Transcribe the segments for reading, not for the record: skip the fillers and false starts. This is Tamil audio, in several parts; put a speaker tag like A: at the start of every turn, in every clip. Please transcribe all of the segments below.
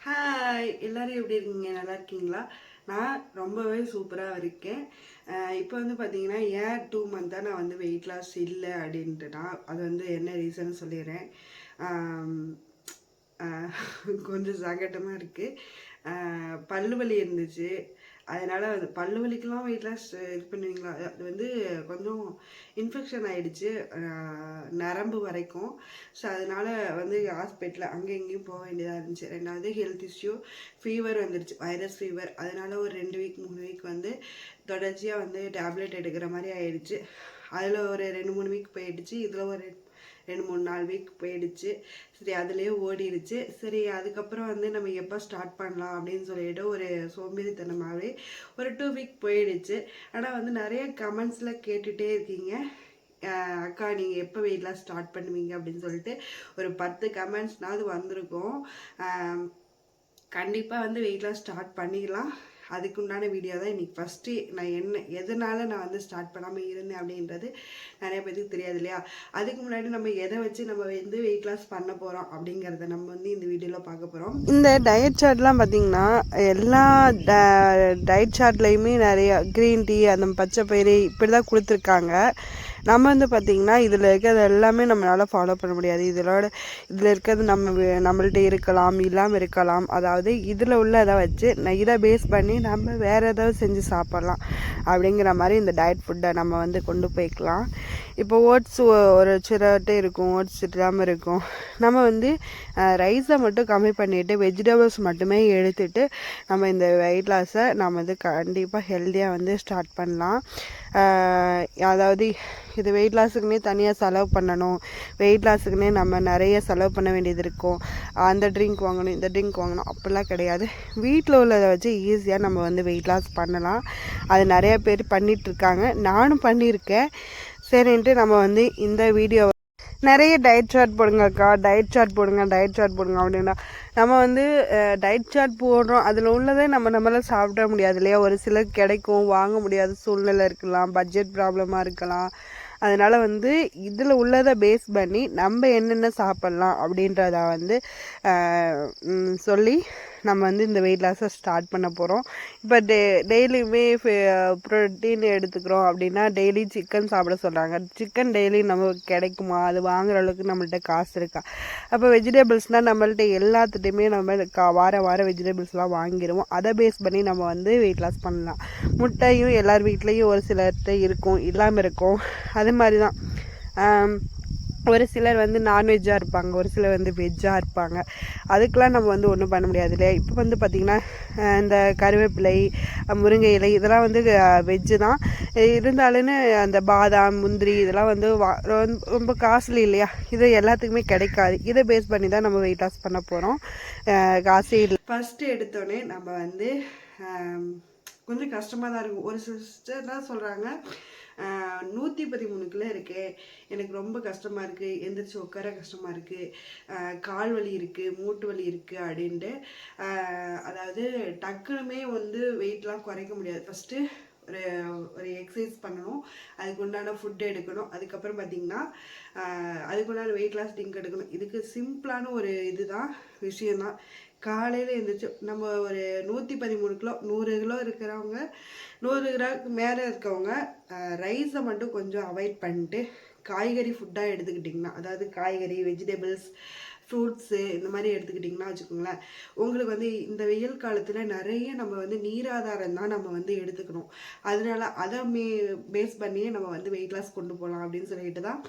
A: ஹாய் எல்லாரும் எப்படி இருக்கீங்க? நல்லா இருக்கீங்களா? நான் ரொம்பவே சூப்பராக இருக்கேன். இப்போ வந்து பார்த்தீங்கன்னா ஏன் 2 மந்த்தாக நான் வந்து வெயிட் லாஸ் இல்லை அப்படின்ட்டுனா அது வந்து என்ன ரீசன் சொல்லிடுறேன். ஆம், கொஞ்சம் சங்கட்டமாக இருக்குது. பல்லு வலி இருந்துச்சு. அதனால் அது பல்லு வலிக்கெலாம் வெயிட் லாஸ் இது பண்ணுவீங்களா? அது வந்து கொஞ்சம் இன்ஃபெக்ஷன் ஆகிடுச்சு நரம்பு வரைக்கும். ஸோ அதனால் வந்து ஹாஸ்பிட்டலில் அங்கே இங்கேயும் போக வேண்டியதாக இருந்துச்சு. ரெண்டாவது ஹெல்த் இஷ்யூ, ஃபீவர் வந்துடுச்சு, வைரஸ் ஃபீவர். அதனால் ஒரு 2 வீக் 3 வீக் வந்து தொடர்ச்சியாக வந்து டேப்லெட் எடுக்கிற மாதிரி ஆயிடுச்சு. அதில் ஒரு 2 3 வீக் போயிடுச்சு. இதில் ஒரு 2 3 4 வீக் போயிடுச்சு. சரி அதுலேயே ஓடிடுச்சு. சரி அதுக்கப்புறம் வந்து நம்ம எப்போ ஸ்டார்ட் பண்ணலாம் அப்படின்னு சொல்லிட்டு ஒரு சோம்பேறித்தனமாகவே ஒரு 2 வீக் போயிடுச்சு. ஆனால் வந்து நிறைய கமெண்ட்ஸில் கேட்டுகிட்டே இருக்கீங்க, அக்கா நீங்கள் எப்போ வெயிட் லாஸ் ஸ்டார்ட் பண்ணுவீங்க அப்படின்னு சொல்லிட்டு ஒரு 10 கமெண்ட்ஸ்னாவது வந்திருக்கோம். கண்டிப்பாக வந்து வெயிட் லாஸ் ஸ்டார்ட் பண்ணிடலாம். அதுக்குண்டான வீடியோ தான் இன்றைக்கி ஃபஸ்ட்டு. நான் எதனால் நான் வந்து ஸ்டார்ட் பண்ணாமல் இருந்தேன் அப்படின்றது நிறைய பேருக்கு தெரியாது இல்லையா? அதுக்கு முன்னாடி நம்ம எதை வச்சு நம்ம வந்து வெயிட் லாஸ் பண்ண போகிறோம் அப்படிங்கிறத நம்ம வந்து இந்த வீடியோவில் பார்க்க போகிறோம். இந்த டயட் சார்ட்லாம் பார்த்திங்கன்னா எல்லா டயட் சார்ட்லேயுமே நிறைய க்ரீன் டீ, அந்த பச்சை பயிறு இப்படி தான் கொடுத்துருக்காங்க. நம்ம வந்து பார்த்திங்கன்னா இதில் இருக்கிறது எல்லாமே நம்மளால் ஃபாலோ பண்ண முடியாது. இதில் இருக்கிறது நம்மள்ட்ட இருக்கலாம், இல்லாமல் இருக்கலாம். அதாவது இதில் உள்ளதை வச்சு இதை பேஸ் பண்ணி நம்ம வேறு ஏதாவது செஞ்சு சாப்பிட்லாம் அப்படிங்கிற மாதிரி இந்த டயட் ஃபுட்டை நம்ம வந்து கொண்டு போய்க்கலாம். இப்போ ஓட்ஸ் ஒரு சிலர்கிட்ட இருக்கும், ஓட்ஸ் இல்லாமல் இருக்கும். நம்ம வந்து ரைஸை மட்டும் கம்மி பண்ணிவிட்டு வெஜிடபிள்ஸ் மட்டுமே எடுத்துகிட்டு நம்ம இந்த வெயிட் லாஸை நம்ம வந்து கண்டிப்பாக ஹெல்த்தியாக வந்து ஸ்டார்ட் பண்ணலாம். அதாவது இது வெயிட் லாஸுக்குன்னே தனியாக செலவு பண்ணணும், வெயிட் லாஸுக்குன்னே நம்ம நிறைய செலவு பண்ண வேண்டியது இருக்கும், அந்த ட்ரிங்க் வாங்கணும் இந்த ட்ரிங்க் வாங்கணும் அப்படிலாம் கிடையாது. வீட்டில் உள்ளதை வச்சு ஈஸியாக நம்ம வந்து வெயிட் லாஸ் பண்ணலாம். அது நிறைய பேர் பண்ணிகிட்ருக்காங்க, நானும் பண்ணியிருக்கேன். சரின்ட்டு நம்ம வந்து இந்த வீடியோ நிறைய டயட் சார்ட் போடுங்கக்கா, டயட் சார்ட் போடுங்க, டயட் சார்ட் போடுங்க அப்படின்னா நம்ம வந்து டயட் சார்ட் போடுறோம். அதில் உள்ளதே நம்மளால் சாப்பிட முடியாது இல்லையா? ஒரு சிலர் கிடைக்கும், வாங்க முடியாத சூழ்நிலை இருக்கலாம், பட்ஜெட் ப்ராப்ளமாக இருக்கலாம். அதனால் வந்து இதில் உள்ளதை பேஸ் பண்ணி நம்ம என்னென்ன சாப்பிட்லாம் அப்படின்றத வந்து சொல்லி நம்ம வந்து இந்த வெயிட் லாஸை ஸ்டார்ட் பண்ண போகிறோம். இப்போ டெய்லியுமே ப்ரோட்டீன் எடுத்துக்கிறோம் அப்படின்னா டெய்லி சிக்கன் சாப்பிட சொல்கிறாங்க. சிக்கன் டெய்லி நமக்கு கிடைக்குமா? அது வாங்குற அளவுக்கு நம்மள்ட்ட காசு இருக்கா? அப்போ வெஜிடபிள்ஸ்னால் நம்மள்ட்ட எல்லாத்துட்டையுமே நம்ம வாரம் வெஜிடபிள்ஸ்லாம் வாங்கிடுவோம். அதை பேஸ் பண்ணி நம்ம வந்து வெயிட் லாஸ் பண்ணலாம். முட்டையும் எல்லார் வீட்லேயும் ஒரு சிலர்கிட்ட இருக்கும், இல்லாமல் இருக்கும். அது மாதிரி தான் ஒரு சிலர் வந்து நான்வெஜ்ஜாக இருப்பாங்க, ஒரு சிலர் வந்து வெஜ்ஜாக இருப்பாங்க. அதுக்கெலாம் நம்ம வந்து ஒன்றும் பண்ண முடியாது இல்லையா? இப்போ வந்து பார்த்திங்கன்னா இந்த கருவேப்பிலை, முருங்கை இலை இதெல்லாம் வந்து வெஜ்ஜு தான். இருந்தாலும் அந்த பாதாம், முந்திரி இதெல்லாம் வந்து ரொம்ப காஸ்ட்லி இல்லையா? இது எல்லாத்துக்குமே கிடைக்காது. இதை பேஸ் பண்ணி தான் நம்ம வெயிட் லாஸ் பண்ண போகிறோம். காசே இல்லை. ஃபஸ்ட்டு எடுத்தோடனே நம்ம வந்து கொஞ்சம் கஷ்டமாக தான் இருக்கும். ஒரு சிஸ்டர்லாம் சொல்கிறாங்க 113 கிலோ இருக்கே, எனக்கு ரொம்ப கஷ்டமாக இருக்குது, எந்திரிச்சு உட்கார கஷ்டமாக இருக்குது, கால் வலி இருக்குது, மூட்டு வலி இருக்குது அப்படின்ட்டு. அதாவது டக்குனுமே வந்து வெயிட்லாம் குறைக்க முடியாது. ஃபஸ்ட்டு ஒரு ஒரு எக்ஸசைஸ் பண்ணணும், அதுக்கு உண்டான ஃபுட் எடுக்கணும், அதுக்கப்புறம் பார்த்திங்கன்னா அதுக்கு உண்டான வெயிட் லாஸ் ட்ரிங்க் எடுக்கணும். இதுக்கு சிம்பிளான ஒரு இதுதான் விஷயந்தான். காலையில் எழுந்திரிச்சு நம்ம ஒரு 113 கிலோ 100 கிலோ இருக்கிறவங்க, 100 கிராமுக்கு மேலே இருக்கவங்க ரைஸை மட்டும் கொஞ்சம் அவாய்ட் பண்ணிட்டு காய்கறி ஃபுட்டாக எடுத்துக்கிட்டிங்கன்னா, அதாவது காய்கறி, வெஜிடபிள்ஸ், ஃப்ரூட்ஸு இந்த மாதிரி எடுத்துக்கிட்டிங்கன்னா வச்சுக்கோங்களேன், உங்களுக்கு வந்து இந்த வெயில் காலத்தில் நிறைய நம்ம வந்து நீராதாரம் தான் நம்ம வந்து எடுத்துக்கணும். அதனால அதை பேஸ் பண்ணியே நம்ம வந்து வெயிட் லாஸ் கொண்டு போகலாம் அப்படின்னு சொல்லிட்டு தான்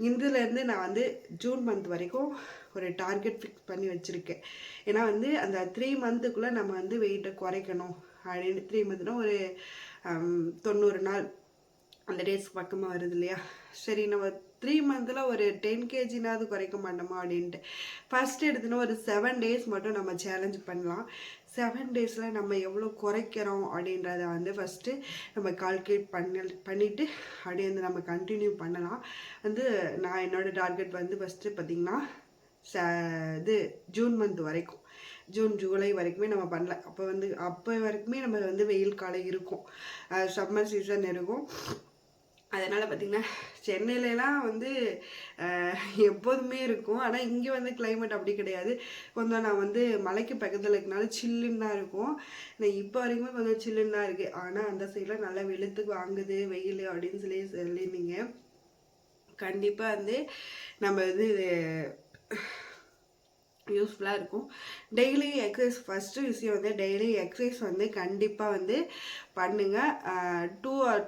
A: இதுலேருந்து நான் வந்து ஜூன் மந்த் வரைக்கும் ஒரு டார்கெட் ஃபிக்ஸ் பண்ணி வச்சுருக்கேன். ஏன்னா வந்து அந்த 3 மந்த்துக்குள்ளே நம்ம வந்து வெயிட்டை குறைக்கணும் அப்படின்னு. 3 மந்த்னா ஒரு 90 நாள் அந்த டேஸ் பக்கமாக வருது இல்லையா? சரி நம்ம 3 மந்தில் ஒரு 10 kgனாவது குறைக்க மாட்டோமா அப்படின்ட்டு ஃபஸ்ட்டு எடுத்துனா ஒரு 7 days மட்டும் நம்ம சேலஞ்ச் பண்ணலாம். 7 daysல நம்ம எவ்வளோ குறைக்கிறோம் அப்படின்றத வந்து ஃபஸ்ட்டு நம்ம கால்குலேட் பண்ணிவிட்டு அப்படியே வந்து நம்ம கண்டினியூ பண்ணலாம். வந்து நான் என்னோடய டார்கெட் வந்து ஃபஸ்ட்டு பார்த்திங்கன்னா இது ஜூன் மந்த் வரைக்கும், ஜூன் ஜூலை வரைக்குமே நம்ம பண்ணல. அப்போ வரைக்குமே நம்ம வந்து வெயில் காலம் இருக்கும், சம்மர் சீசன் இருக்கும். அதனால் பார்த்திங்கன்னா சென்னையிலலாம் வந்து எப்போதுமே இருக்கும். ஆனால் இங்கே வந்து கிளைமேட் அப்படி கிடையாது. கொஞ்சம் நான் வந்து மலைக்கு பக்கத்தில் இருக்கனால சில்லுன்னு தான் இருக்கும். நான் இப்போ வரைக்குமே கொஞ்சம் சில்லுன்னு தான் இருக்குது. ஆனால் அந்த சைடில் நல்லா வெளுத்துக்கு வாங்குது வெயில் அப்படின்னு சொல்லியிருந்தீங்க. கண்டிப்பாக வந்து நம்ம வந்து இது யூஸ்ஃபுல்லாக இருக்கும். டெய்லி எக்ஸசைஸ் ஃபஸ்ட்டு விஷயம் வந்து டெய்லி எக்ஸசைஸ் வந்து கண்டிப்பாக வந்து பண்ணுங்கள்.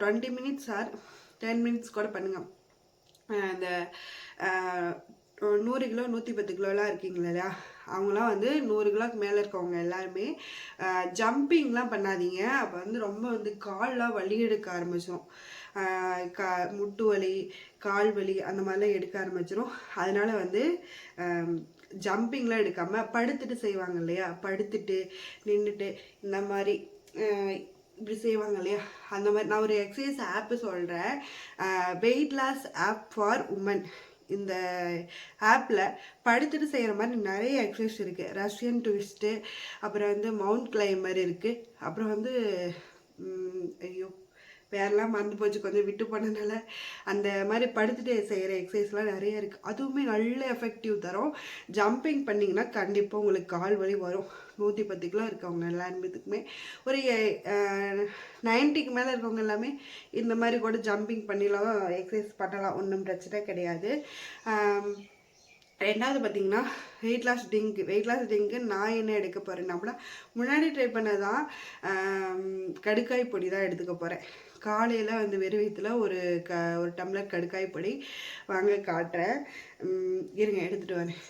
A: 20 மினிட்ஸ் ஆர் 10 மினிட்ஸ் கூட பண்ணுங்கள். இந்த 100 கிலோ 110 கிலோலாம் இருக்கீங்க இல்லையா, அவங்களாம் வந்து 100 கிலோக்கு மேலே இருக்கவங்க எல்லாருமே ஜம்பிங்லாம் பண்ணாதீங்க. அப்போ வந்து ரொம்ப வந்து கால்லாம் வலி எடுக்க ஆரம்பிச்சிடும். முட்டு வலி, கால் வலி அந்த மாதிரிலாம் எடுக்க ஆரம்பிச்சிடும். அதனால வந்து ஜம்பிங்லாம் எடுக்காமல் படுத்துட்டு செய்வாங்க இல்லையா, படுத்துட்டு நின்றுட்டு இந்த மாதிரி இப்படி செய்வாங்க இல்லையா, அந்த மாதிரி நான் ஒரு எக்ஸசைஸ் ஆப்பு சொல்கிறேன். Weight loss app for woman. இந்த ஆப்பில் படுத்துட்டு செய்கிற மாதிரி நிறைய எக்ஸசைஸ் இருக்குது. ரஷ்யன் ட்விஸ்ட்டு, அப்புறம் வந்து மவுண்ட் கிளைம்பர் இருக்குது, அப்புறம் வந்து ஐயோ வேறெல்லாம் மறந்து போச்சு, கொஞ்சம் விட்டு போனதுனால. அந்த மாதிரி படுத்துட்டு செய்கிற எக்ஸசைஸ்லாம் நிறைய இருக்குது. அதுவுமே நல்ல எஃபெக்டிவ் தரும். ஜம்பிங் பண்ணிங்கன்னா கண்டிப்பாக உங்களுக்கு கால் வலி வரும். 110 கிலோ இருக்கவங்க எல்லாருமே ஒரு 90க்கு மேலே இருக்கவங்க எல்லாமே இந்த மாதிரி கூட ஜம்பிங் பண்ணிடலாம், எக்ஸசைஸ் பண்ணலாம், ஒன்றும் பிரச்சனை கிடையாது. ரெண்டாவது பார்த்தீங்கன்னா வெயிட் லாஸ் ட்ரிங்க்கு நான் என்ன எடுக்க போகிறேன் அப்படின்னா, முன்னாடி ட்ரை பண்ணதான் கடுக்காய் பொடி தான் எடுத்துக்க போகிறேன். காலையில் வந்து வெறும் வயிற்றுல ஒரு டம்ளர் கடுக்காய் பொடி வாங்க காட்டுறேன். இருங்க எடுத்துகிட்டு வரேன்.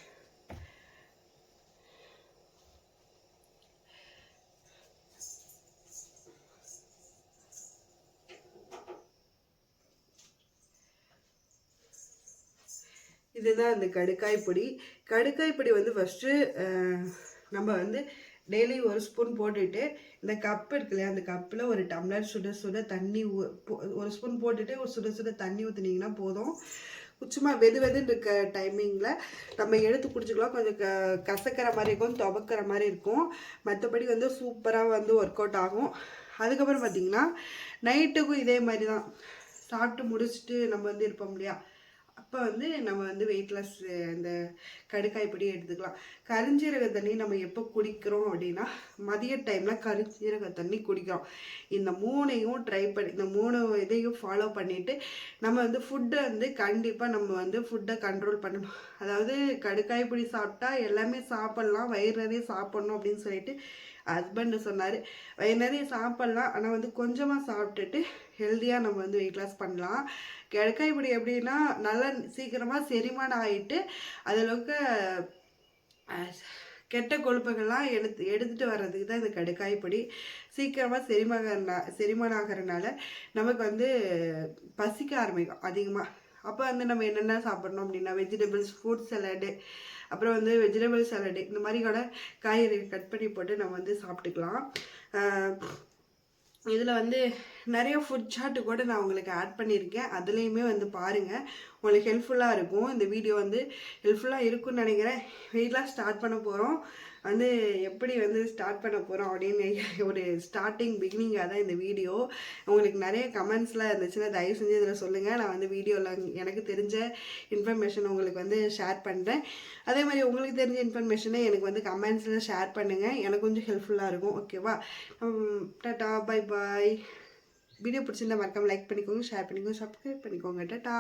A: இதுதான் அந்த கடுக்காய் பொடி வந்து ஃபஸ்ட்டு நம்ம வந்து டெய்லி ஒரு ஸ்பூன் போட்டுட்டு, இந்த கப் இருக்கு இல்லையா, அந்த கப்பில் ஒரு டம்ளர் சுட தண்ணி ஒரு ஸ்பூன் போட்டுட்டு ஒரு சுட தண்ணி ஊற்றுனீங்கன்னா போதும். சும்மா வெதுன்னு இருக்க டைமிங்கில் நம்ம எடுத்து குடிச்சிக்கலாம். கொஞ்சம் கசக்கிற மாதிரி இருக்கும், துவக்கிற மாதிரி இருக்கும். மற்றபடி வந்து சூப்பராக வந்து ஒர்க் அவுட் ஆகும். அதுக்கப்புறம் பார்த்திங்கன்னா நைட்டுக்கும் இதே மாதிரி தான் சாப்பிட்டு முடிச்சுட்டு நம்ம வந்து இருப்போம் இல்லையா, அப்போ வந்து நம்ம வந்து வெயிட் லாஸ் அந்த கடுக்காய் பொடி எடுத்துக்கலாம். கருஞ்சீரக தண்ணி நம்ம எப்போ குடிக்கிறோம் அப்படின்னா, மதிய டைமில் கருஞ்சீரக தண்ணி குடிக்கிறோம். இந்த 3ஐயும் ட்ரை பண்ணி, இந்த 3 இதையும் ஃபாலோ பண்ணிவிட்டு நம்ம வந்து ஃபுட்டை வந்து கண்டிப்பாக நம்ம வந்து ஃபுட்டை கண்ட்ரோல் பண்ணணும். அதாவது கடுக்காய் பொடி சாப்பிட்டா எல்லாமே சாப்பிட்லாம், வயிறு நிறைய சாப்பிட்ணும் அப்படின்னு சொல்லிட்டு ஹஸ்பண்டு சொன்னார். வயிறு நிறைய சாப்பிட்லாம், ஆனால் வந்து கொஞ்சமாக சாப்பிட்டுட்டு ஹெல்த்தியாக நம்ம வந்து வெயிட் லாஸ் பண்ணலாம். கடுக்காய் பொடி எப்படின்னா நல்லா சீக்கிரமாக செரிமானம் ஆகிட்டு அதிலவுக்கு கெட்ட கொழுப்புகள்லாம் எடுத்துகிட்டு வர்றதுக்கு தான் இந்த கடுக்காய் பொடி. சீக்கிரமாக செரிமானம் ஆகிறதுனால நமக்கு வந்து பசிக்க ஆரம்பிக்கும் அதிகமாக. அப்போ வந்து நம்ம என்னென்ன சாப்பிட்ணும் அப்படின்னா, வெஜிடபிள்ஸ், ஃப்ரூட் சலாடு, அப்புறம் வந்து வெஜிடபிள் சாலடு, இந்த மாதிரி கூட காய்கறி கட் பண்ணி போட்டு நம்ம வந்து சாப்பிட்டுக்கலாம். இதில் வந்து நிறைய ஃபுட் சார்ட்டு கூட நான் உங்களுக்கு ஆட் பண்ணியிருக்கேன். அதுலேயுமே வந்து பாருங்கள், உங்களுக்கு ஹெல்ப்ஃபுல்லாக இருக்கும். இந்த வீடியோ வந்து ஹெல்ப்ஃபுல்லாக இருக்குன்னு நினைக்கிறேன். வெயிட் லாஸ் ஸ்டார்ட் பண்ண போகிறோம். வந்து எப்படி வந்து ஸ்டார்ட் பண்ண போகிறோம் அப்படின்னு ஒரு பிகினிங்காக தான் இந்த வீடியோ. உங்களுக்கு நிறைய கமெண்ட்ஸ்லாம் இருந்துச்சுன்னா தயவு செஞ்சு இதில் சொல்லுங்கள். நான் வந்து வீடியோவில் எனக்கு தெரிஞ்ச இன்ஃபர்மேஷன் உங்களுக்கு வந்து ஷேர் பண்ணுறேன். அதே மாதிரி உங்களுக்கு தெரிஞ்ச இன்ஃபர்மேஷனை எனக்கு வந்து கமெண்ட்ஸில் ஷேர் பண்ணுங்கள். எனக்கு கொஞ்சம் ஹெல்ப்ஃபுல்லாக இருக்கும். ஓகேவா? Tata, bye bye. வீடியோ பிடிச்சிருந்தா மறக்காமல் லைக் பண்ணிக்கோங்க, ஷேர் பண்ணிக்கோங்க, சப்ஸ்கிரைப் பண்ணிக்கோங்க. டாட்டா.